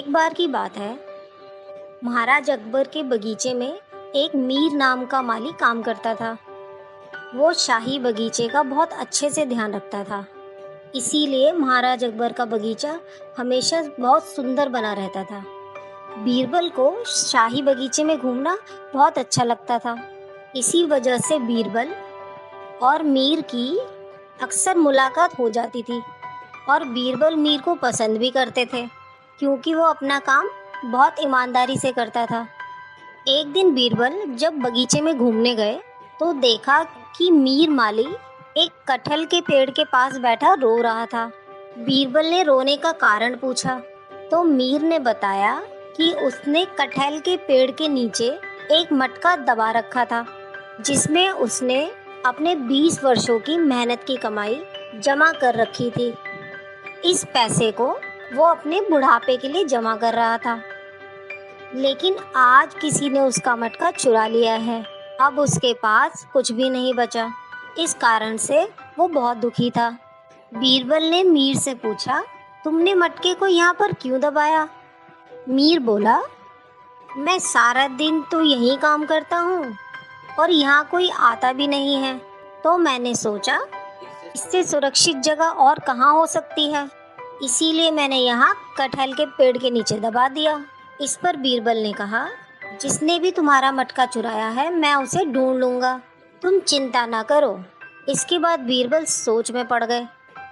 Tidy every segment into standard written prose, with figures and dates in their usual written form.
एक बार की बात है, महाराज अकबर के बगीचे में एक मीर नाम का माली काम करता था। वो शाही बगीचे का बहुत अच्छे से ध्यान रखता था। इसीलिए महाराज अकबर का बगीचा हमेशा बहुत सुंदर बना रहता था। बीरबल को शाही बगीचे में घूमना बहुत अच्छा लगता था। इसी वजह से बीरबल और मीर की अक्सर मुलाकात हो जाती थी और बीरबल मीर को पसंद भी करते थे, क्योंकि वो अपना काम बहुत ईमानदारी से करता था। एक दिन बीरबल जब बगीचे में घूमने गए तो देखा कि मीर माली एक कटहल के पेड़ के पास बैठा रो रहा था। बीरबल ने रोने का कारण पूछा तो मीर ने बताया कि उसने कटहल के पेड़ के नीचे एक मटका दबा रखा था, जिसमें उसने अपने 20 वर्षों की मेहनत की कमाई जमा कर रखी थी। इस पैसे को वो अपने बुढ़ापे के लिए जमा कर रहा था, लेकिन आज किसी ने उसका मटका चुरा लिया है। अब उसके पास कुछ भी नहीं बचा। इस कारण से वो बहुत दुखी था। बीरबल ने मीर से पूछा, तुमने मटके को यहाँ पर क्यों दबाया? मीर बोला, मैं सारा दिन तो यही काम करता हूँ और यहाँ कोई आता भी नहीं है, तो मैंने सोचा इससे सुरक्षित जगह और कहाँ हो सकती है, इसीलिए मैंने यहाँ कटहल के पेड़ के नीचे दबा दिया। इस पर बीरबल ने कहा, जिसने भी तुम्हारा मटका चुराया है मैं उसे ढूंढ लूँगा, तुम चिंता ना करो। इसके बाद बीरबल सोच में पड़ गए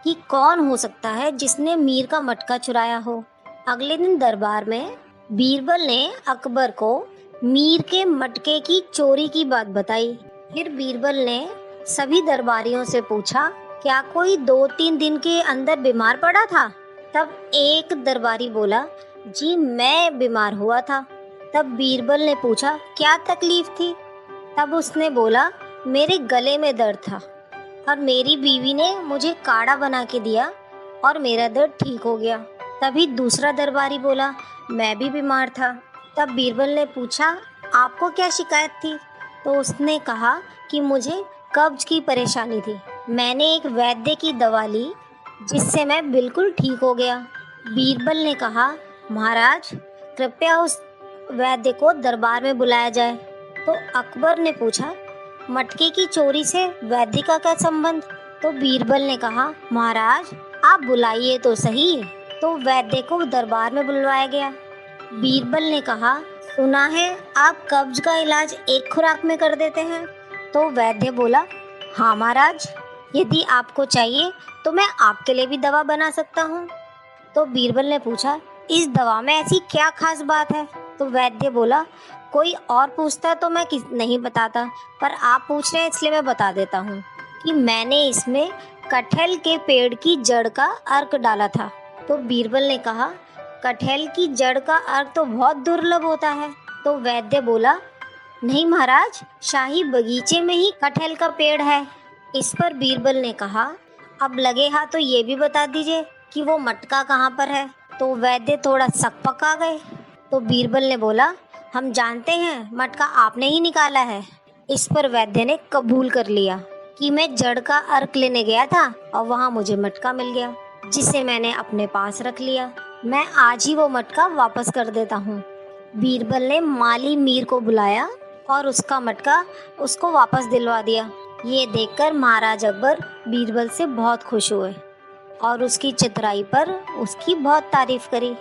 कि कौन हो सकता है जिसने मीर का मटका चुराया हो। अगले दिन दरबार में बीरबल ने अकबर को मीर के मटके की चोरी की बात बताई। फिर बीरबल ने सभी दरबारियों से पूछा, क्या कोई 2-3 दिन के अंदर बीमार पड़ा था? तब एक दरबारी बोला, जी मैं बीमार हुआ था। तब बीरबल ने पूछा, क्या तकलीफ थी? तब उसने बोला, मेरे गले में दर्द था और मेरी बीवी ने मुझे काढ़ा बना के दिया और मेरा दर्द ठीक हो गया। तभी दूसरा दरबारी बोला, मैं भी बीमार था। तब बीरबल ने पूछा, आपको क्या शिकायत थी? तो उसने कहा कि मुझे कब्ज की परेशानी थी। मैंने एक वैद्य की दवा ली जिससे मैं बिल्कुल ठीक हो गया। बीरबल ने कहा, महाराज कृपया उस वैद्य को दरबार में बुलाया जाए। तो अकबर ने पूछा, मटके की चोरी से वैद्य का क्या संबंध? तो बीरबल ने कहा, महाराज आप बुलाइए तो सही। तो वैद्य को दरबार में बुलवाया गया। बीरबल ने कहा, सुना है आप कब्ज का इलाज एक खुराक में कर देते हैं। तो वैद्य बोला, हाँ महाराज, यदि आपको चाहिए तो मैं आपके लिए भी दवा बना सकता हूँ। तो बीरबल ने पूछा, इस दवा में ऐसी क्या खास बात है? तो वैद्य बोला, कोई और पूछता तो मैं नहीं बताता, पर आप पूछ रहे हैं इसलिए मैं बता देता हूँ कि मैंने इसमें कटहल के पेड़ की जड़ का अर्क डाला था। तो बीरबल ने कहा, कटहल की जड़ का अर्क तो बहुत दुर्लभ होता है। तो वैद्य बोला, नहीं महाराज, शाही बगीचे में ही कटहल का पेड़ है। इस पर बीरबल ने कहा, अब लगे हाथ तो ये भी बता दीजिए कि वो मटका कहाँ पर है। तो वैद्य थोड़ा सकपका गए। तो बीरबल ने बोला, हम जानते हैं मटका आपने ही निकाला है। इस पर वैद्य ने कबूल कर लिया कि मैं जड़ का अर्क लेने गया था और वहाँ मुझे मटका मिल गया, जिसे मैंने अपने पास रख लिया। मैं आज ही वो मटका वापस कर देता हूँ। बीरबल ने माली मीर को बुलाया और उसका मटका उसको वापस दिलवा दिया। ये देखकर महाराज अकबर बीरबल से बहुत खुश हुए और उसकी चतुराई पर उसकी बहुत तारीफ करी।